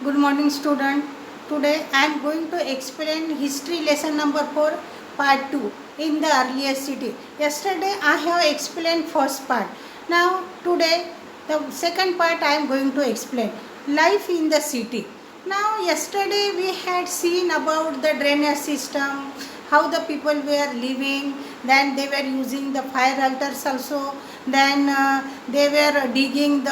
Good morning, student. Today I am going to explain history lesson number 4, part 2 in the earlier city. Yesterday I have explained first part. Now today the second part I am going to explain life in the city. Now yesterday we had seen about the drainage system, how the people were living, then they were using the fire altars also, then they were digging the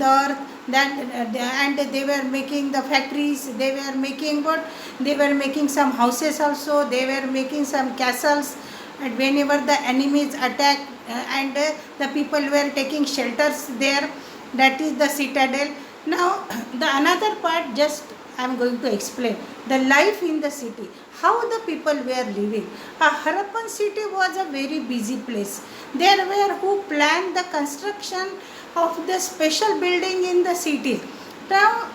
earth, that and they were making the factories, they were making what, they were making some houses also, they were making some castles, and whenever the enemies attack, and the people were taking shelters there, that is the citadel. Now the another part, just I am going to explain the life in the city, how the people were living. A Harappan city was a very busy place. There were who planned the construction of the special building in the city. Now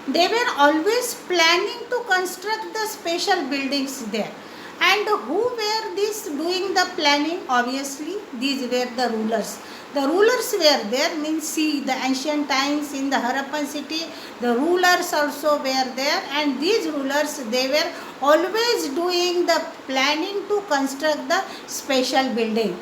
they were always planning to construct the special buildings there. And who were this doing the planning? Obviously these were the rulers. The rulers were there, means see the ancient times in the Harappan city, the rulers also were there, and these rulers, they were always doing the planning to construct the special building.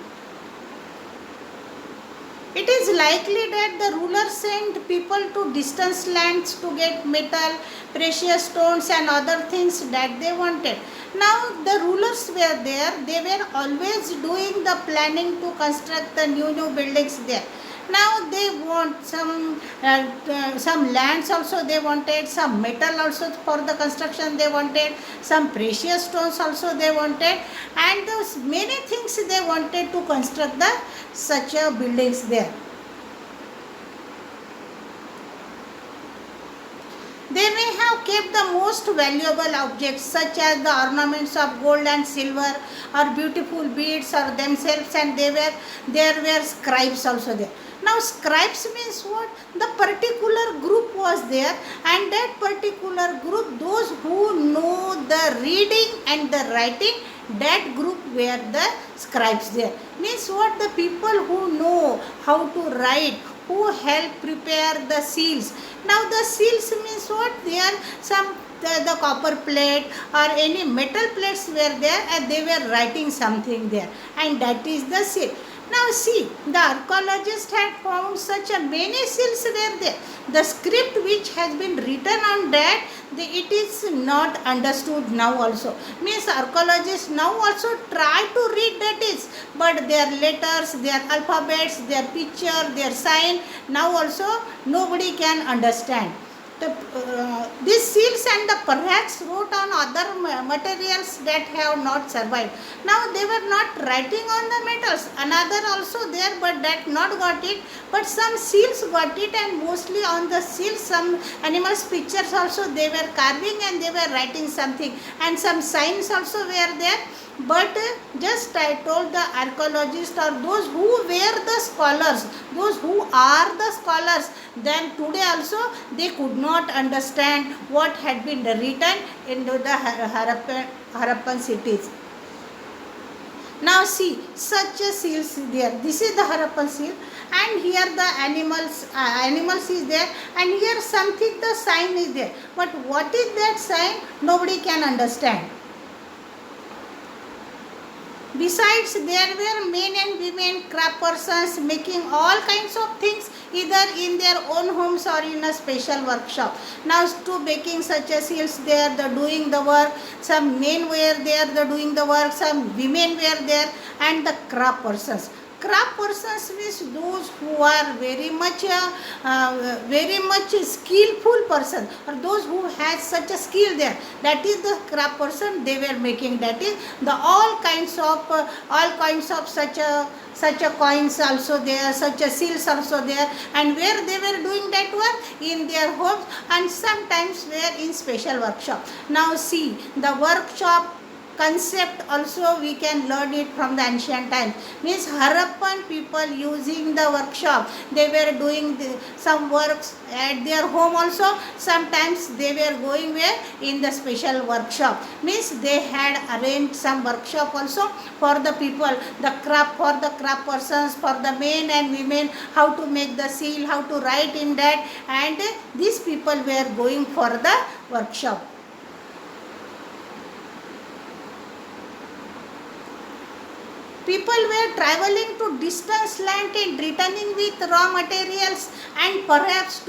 It is likely that the ruler sent people to distant lands to get metal, precious stones and other things that they wanted. Now the rulers were there, they were always doing the planning to construct the new buildings there. Now they want some lands also they wanted, some metal also for the construction they wanted, some precious stones also they wanted, and those many things they wanted to construct the such a buildings there. They may have kept the most valuable objects such as the ornaments of gold and silver or beautiful beads or themselves, and there were scribes also there. Now scribes means what? The particular group was there, and that particular group, those who know the reading and the writing, that group were the scribes there. Means what? The people who know how to write, who help prepare the seals. Now the seals means what? They are some the copper plate or any metal plates were there, and they were writing something there, and that is the seal. Now see, the archaeologists had found such a many seals were there. The script which has been written on that, it is not understood now also. Means archaeologists now also try to read that is, but their letters, their alphabets, their picture, their sign, now also nobody can understand. These seals and the perhaps wrote on other materials that have not survived. Now they were not writing on the metals. Another also there, but that not got it. But some seals got it, and mostly on the seals some animals pictures also they were carving, and they were writing something, and some signs also were there. But just I told the archaeologists or those who were the scholars, those who are the scholars, then today also they could not understand what had been written into the Harappan cities. Now see, such a seals there. This is the Harappan seal, and here the animals is there, and here something the sign is there. But what is that sign? Nobody can understand. Besides, there were men and women, craft persons making all kinds of things either in their own homes or in a special workshop. Now to making such a seals there, the doing the work, some men were there, the doing the work, some women were there, and the craft persons. Craft persons means those who are very much skillful person, or those who has such a skill there. That is the craft person they were making. That is the all kinds of such a coins also there, such a seals also there, and where they were doing that work in their homes, and sometimes were in special workshop. Now see, the workshop concept also we can learn it from the ancient times. Means Harappan people using the workshop, they were doing some works at their home also. Sometimes they were going where in the special workshop. Means they had arranged some workshop also for the people, the craft, for the craft persons, for the men and women, how to make the seal, how to write in that, and these people were going for the workshop. People were traveling to distant land and returning with raw materials, and perhaps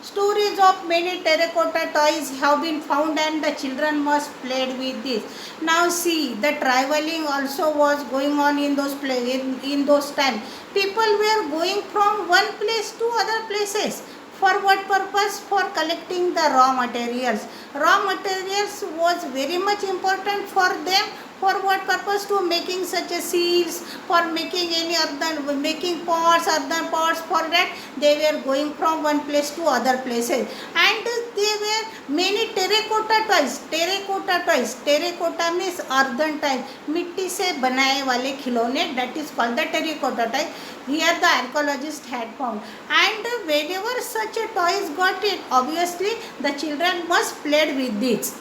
stories of many terracotta toys have been found, and the children must played with this. Now see, the traveling also was going on in in those times. People were going from one place to other places. For what purpose? For collecting the raw materials. Raw materials was very much important for them. For what purpose? To making such a seals, for making any other, making pots, other pots. For that they were going from one place to other places, and there were many terracotta toys. Terracotta toys. Terracotta means earthen type, मिट्टी से बनाए वाले खिलौने. That is called the terracotta type. Here the archaeologist had found, and whenever such a toys got it, obviously the children must played with this.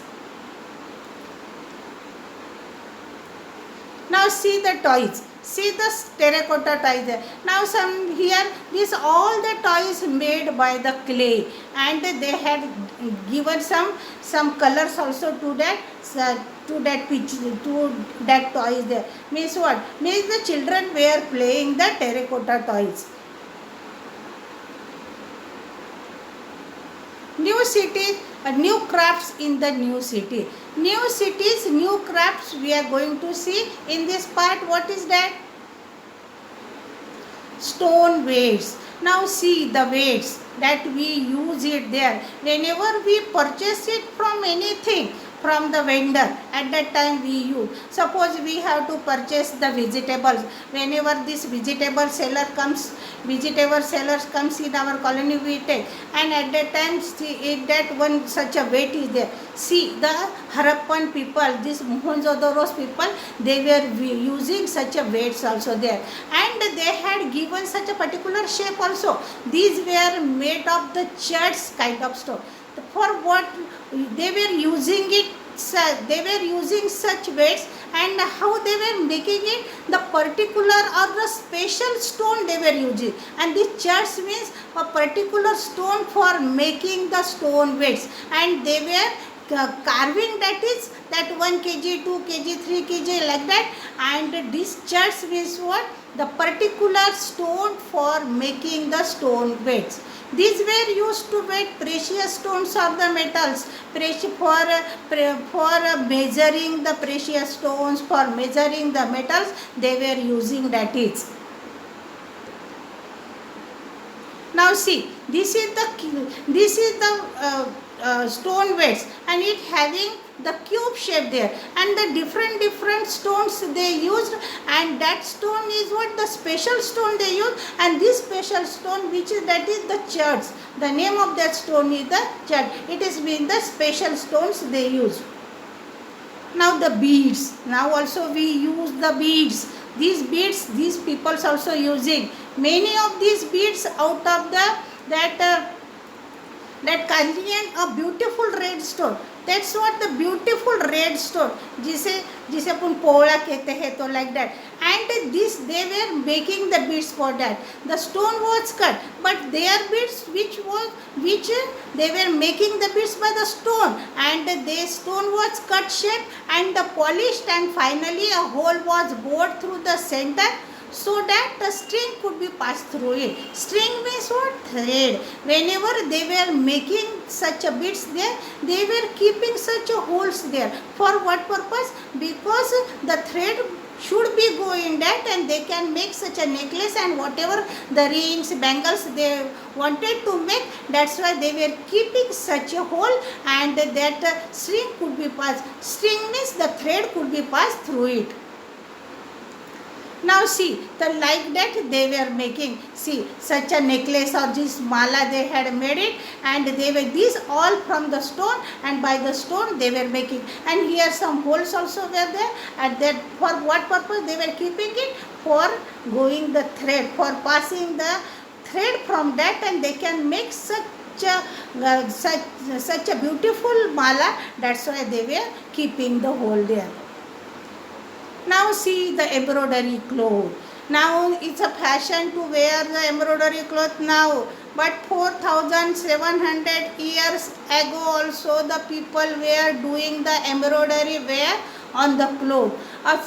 Now see the toys. See the terracotta toys there. Now some here, these all the toys made by the clay, and they had given some colors also to that to that picture, to that toys there. Means what? Means the children were playing the terracotta toys. New cities, new crafts in the new city. New cities, new crafts we are going to see in this part. What is that? Stone weights. Now see the weights that we use it there. Whenever we purchase it from anything, from the vendor, at that time we use. Suppose we have to purchase the vegetables. Whenever this vegetable seller comes in our colony, we take, and at that time see that one such a weight is there. See the Harappan people, this Mohenjo-daro's people, they were using such a weights also there, and they had given such a particular shape also. These were made of the church kind of stone. For what they were using it? They were using such weights, and how they were making it? The particular or the special stone they were using, and this church means a particular stone for making the stone weights, and they were carving, that is that 1 kg, 2 kg, 3 kg like that, and this church means what? The particular stone for making the stone weights. These were used to weigh precious stones of the metals, for measuring the precious stones, for measuring the metals, they were using that is. Now see, this is the stone weights, and it having the cube shape there, and the different stones they used, and that stone is what? The special stone they used, and this special stone, which is that is the church. The name of that stone is the church. It is been the special stones they use. Now the beads. Now also we use the beads. These beads, these peoples also using. Many of these beads out of that contain a beautiful red stone. That's what the beautiful red stone, जिसे अपन पोला कहते हैं, तो like that. And this they were making the beads for that. The stone was cut, but their beads which they were making the beads by the stone, and the stone was cut shape and the polished, and finally a hole was bored through the center, so that the string could be passed through it. String means what? Thread. Whenever they were making such a beads there, they were keeping such a holes there. For what purpose? Because the thread should be go in that, and they can make such a necklace, and whatever the rings, bangles they wanted to make, that's why they were keeping such a hole, and that string could be passed. String means the thread could be passed through it. Now see, the like that they were making, see, such a necklace or this mala they had made it, and they were these all from the stone, and by the stone they were making. And here some holes also were there, and that for what purpose they were keeping it? For going the thread, for passing the thread from that, and they can make such a beautiful mala. That's why they were keeping the hole there. Now see the embroidery cloth. Now it's a fashion to wear the embroidery cloth now. But 4,700 years ago also the people were doing the embroidery wear on the cloth. A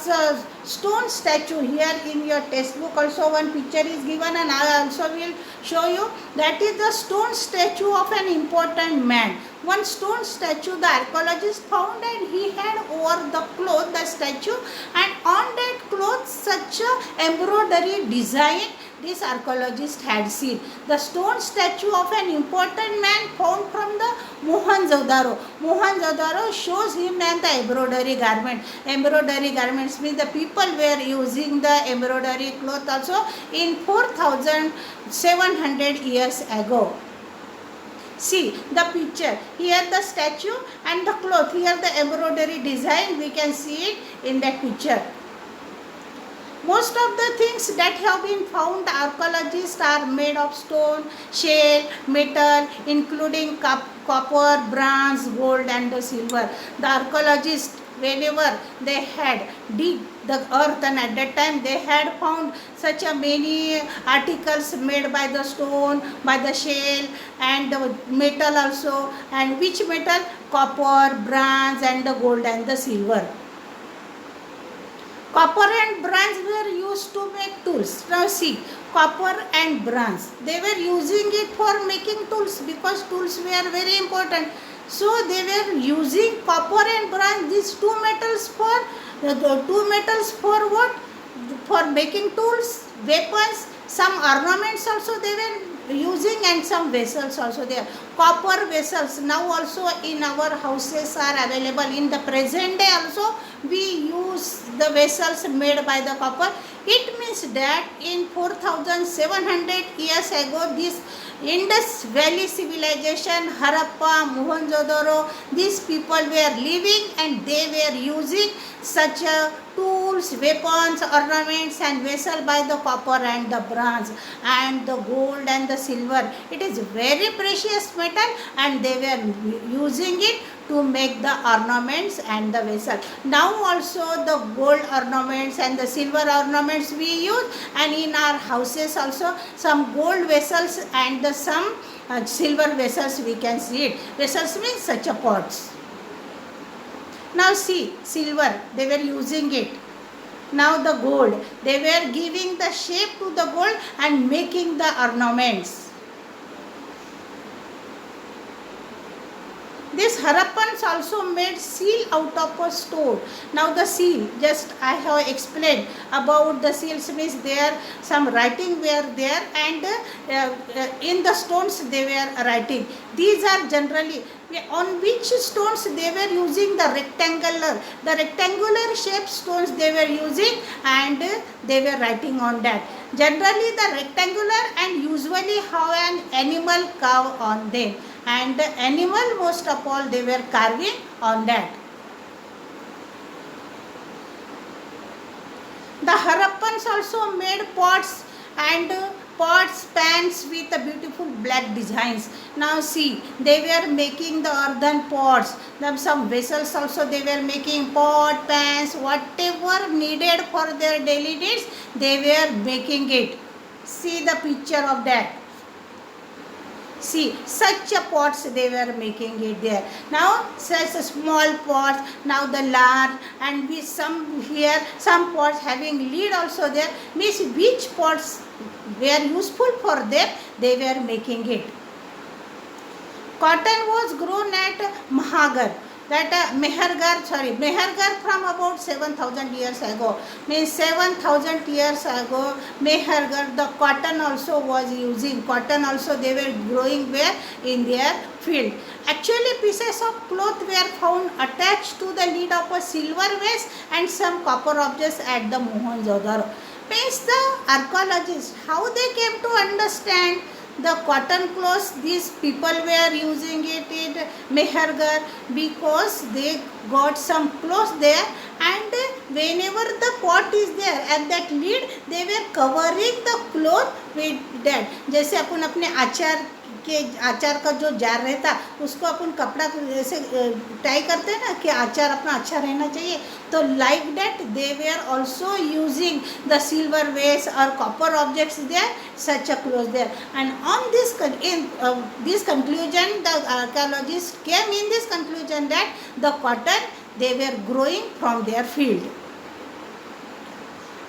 stone statue here in your textbook also one picture is given, and I also will show you. That is the stone statue of an important man. One stone statue the archaeologist found, and he had over the cloth the statue, and on that cloth such a embroidery design this archaeologist had seen. The stone statue of an important man found from the Mohenjo-daro. Mohenjo-daro shows him and the embroidery garment. Embroidery garments means the people were using the embroidery cloth also in 4,700 years ago. See the picture, here the statue and the cloth, here the embroidery design, we can see it in that picture. Most of the things that have been found archaeologists are made of stone, shell, metal, including copper, bronze, gold and the silver. The archaeologists, whenever they had dig the earth, and at that time they had found such a many articles made by the stone, by the shell and the metal also. And which metal? Copper, bronze and the gold and the silver. Copper and bronze were used to make tools. Now see, copper and bronze, they were using it for making tools because tools were very important. So they were using copper and bronze, these two metals for what? For making tools, weapons, some ornaments also they were using, and some vessels also there. Copper vessels now also in our houses are available. In the present day also we use the vessels made by the copper. It means that in 4,700 years ago this Indus Valley civilization, Harappa, Mohenjo-daro, these people were living and they were using such tools, weapons, ornaments and vessel by the copper and the bronze and the gold and the silver. It is very precious metal and they were using it to make the ornaments and the vessel. Now also the gold ornaments and the silver ornaments we use, and in our houses also some gold vessels and some silver vessels we can see it. Vessels means such a pots. Now see, silver, they were using it. Now the gold, they were giving the shape to the gold and making the ornaments. These Harappans also made seal out of a stone. Now the seal, just I have explained about the seals, means there some writing were there, and in the stones they were writing. These are generally on which stones they were using the rectangular shaped stones they were using, and they were writing on that. Generally the rectangular and usually have an animal carve on them, and the animal most of all they were carving on that. The Harappans also made pots and pans with the beautiful black designs. Now see, they were making the earthen pots. Then some vessels also they were making, pot, pans, whatever needed for their daily needs, they were making it. See the picture of that. See, such a pots they were making it there. Now such a small pots, now the large, and with some here, some pots having lid also there, means which pots were useful for them, they were making it. Cotton was grown at Mahagar, that Mehergar from about 7,000 years ago. Means 7,000 years ago, Mehergar, the cotton also was using. Cotton also they were growing where? In their field. Actually pieces of cloth were found attached to the lid of a silver vase and some copper objects at the Mohenjo-daro. Means the archaeologists, how they came to understand the cotton clothes these people were using it in Mehergarh, because they got some clothes there, and whenever the pot is there at that lid, they were covering the cloth with that. जैसे अपन अपने आचार का जो jar रहता उसको अपन कपड़ा जैसे tie करते हैं ना कि आचार अपना अच्छा रहना चाहिए, तो like that they were also using the silver vase और copper objects there, such a close there. And on this this conclusion, the archaeologists came in this conclusion that the cotton they were growing from their field.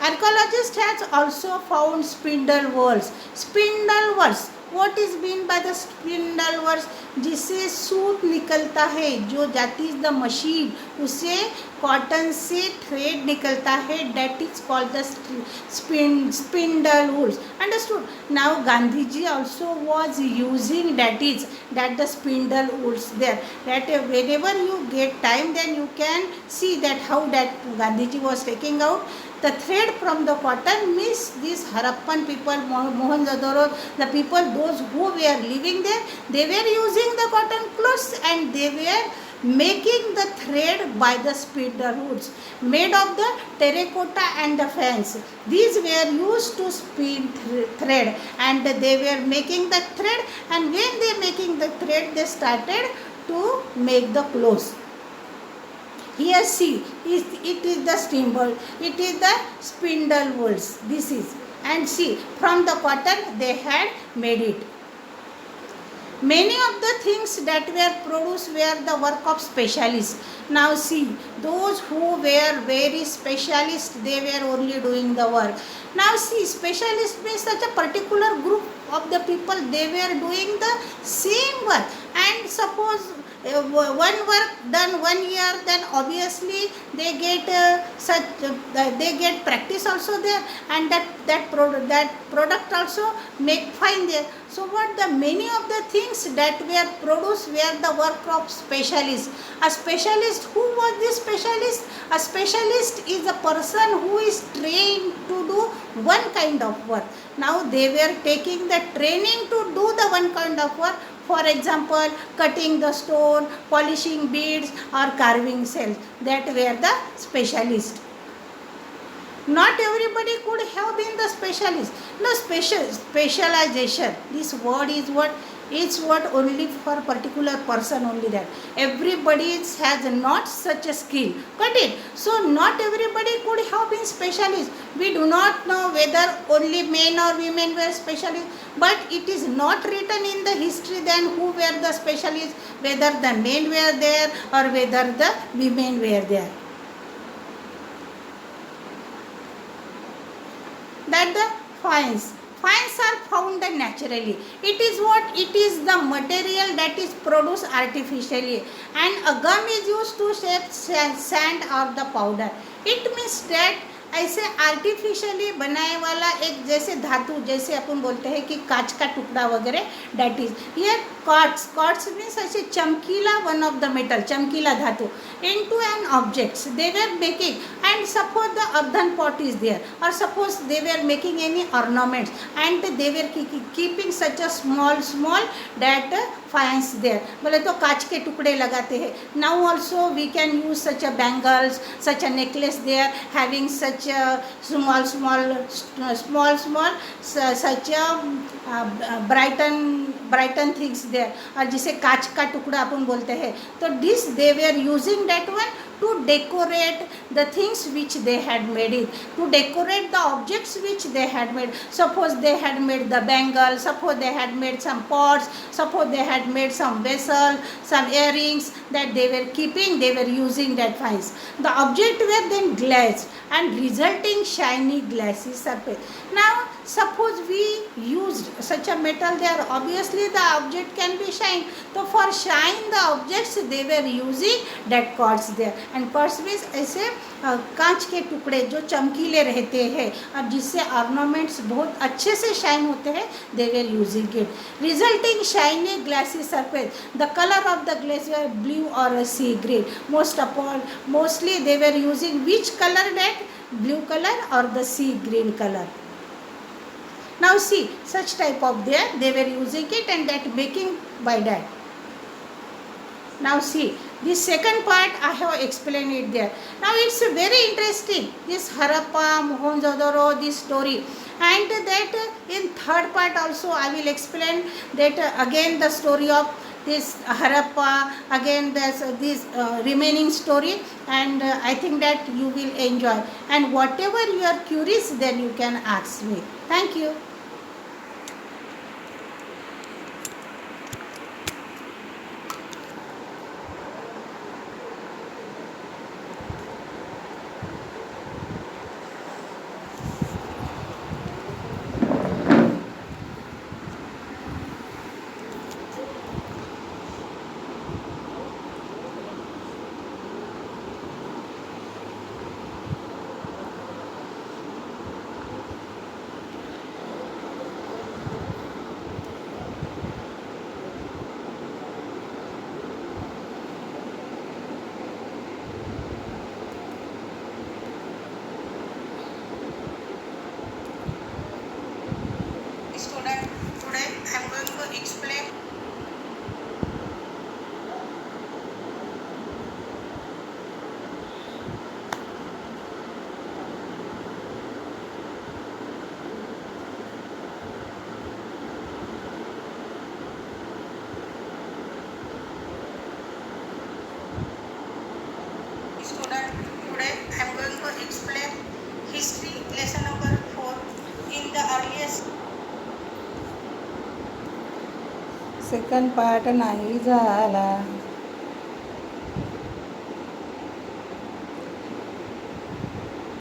Archaeologists has also found spindle whorls. Spindle whorls, what is mean by the spindle whorls? जिससे सूत निकलता है, जो that is the machine, उसे cotton से thread निकलता है, that is called the spindle whorls. Understood? Now Gandhi ji also was using that the spindle whorls there. That whenever you get time, then you can see that how that Gandhi ji was taking out the thread from the cotton. Means these Harappan people, Mohenjo-daro, the people those who were living there, they were using the cotton cloths and they were making the thread by the spindle whorls made of the terracotta and the fans. These were used to spin thread, and they were making the thread, and when they making the thread, they started to make the clothes. Here see, it is the symbol, it is the spindle whorls, this is, and see, from the cotton they had made it. Many of the things that were produced were the work of specialists. Now see, those who were very specialists, they were only doing the work. Now see, specialist means such a particular group of the people, they were doing the same work. And suppose one work done 1 year, then obviously they get they get practice also there, and that product also make fine there. So what the many of the things that were produced were the work of specialists. A specialist, who was this specialist? A specialist is a person who is trained to do one kind of work. Now they were taking the training to do the one kind of work. For example, cutting the stone, polishing beads or carving cells. That were the specialists. Not everybody could have been the specialist. No, specialization. This word is what? It's what only for a particular person only that. Everybody has not such a skill. Got it? So not everybody could have been specialist. We do not know whether only men or women were specialists, but it is not written in the history then who were the specialists, whether the men were there or whether the women were there. That the fines are found naturally. It is what? It is the material that is produced artificially, and a gum is used to shape sand or the powder. It means that ऐसे artificially बनाए वाला एक जैसे धातु, जैसे अपन बोलते हैं कि कांच का टुकड़ा वगैरह, डैट इज ये क्वार्ट्स मीन्स ऐसे चमकीला, वन ऑफ द मेटल, चमकीला धातु, into an objects they were making. And suppose the earthen pot is there, or suppose they were making any ornaments, and they were keeping such a small that fines there, बोले तो कांच के टुकड़े लगाते हैं. Now also we can use such a bangles, such a necklace there, having such a small such a brighten things there, और जिसे कांच का टुकड़ा अपन बोलते हैं. तो this they were using that one to decorate the things which they had made it, to decorate the objects which they had made. Suppose they had made the bangle, suppose they had made some pots, suppose they had made some vessel, some earrings that they were keeping, they were using that fines. The object were then glazed and resulting shiny glassy surface. Now suppose we used such a metal there, obviously the object can be shine. So for shine the objects they were using that quartz there. And quartz means ऐसे कांच के टुकड़े जो चमकीले रहते हैं, अब जिससे ऑर्नामेंट्स बहुत अच्छे से शाइन होते हैं, they were using it, resulting shiny glassy surface. The color of the glass were blue or a sea green. Mostly they were using which color? That blue color or the sea green color. Now see, such type of they were using it and that making by that. Now see, this second part I have explained it there. Now it's very interesting, this Harappa, Mohenjo-daro, this story. And that in third part also I will explain that again the story of this Harappa, again this remaining story, and I think that you will enjoy. And whatever you are curious, then you can ask me. Thank you. Student, today I am going to explain. Student, today I am going to explain history lesson number 4 in the earliest. Second part नाही झाला.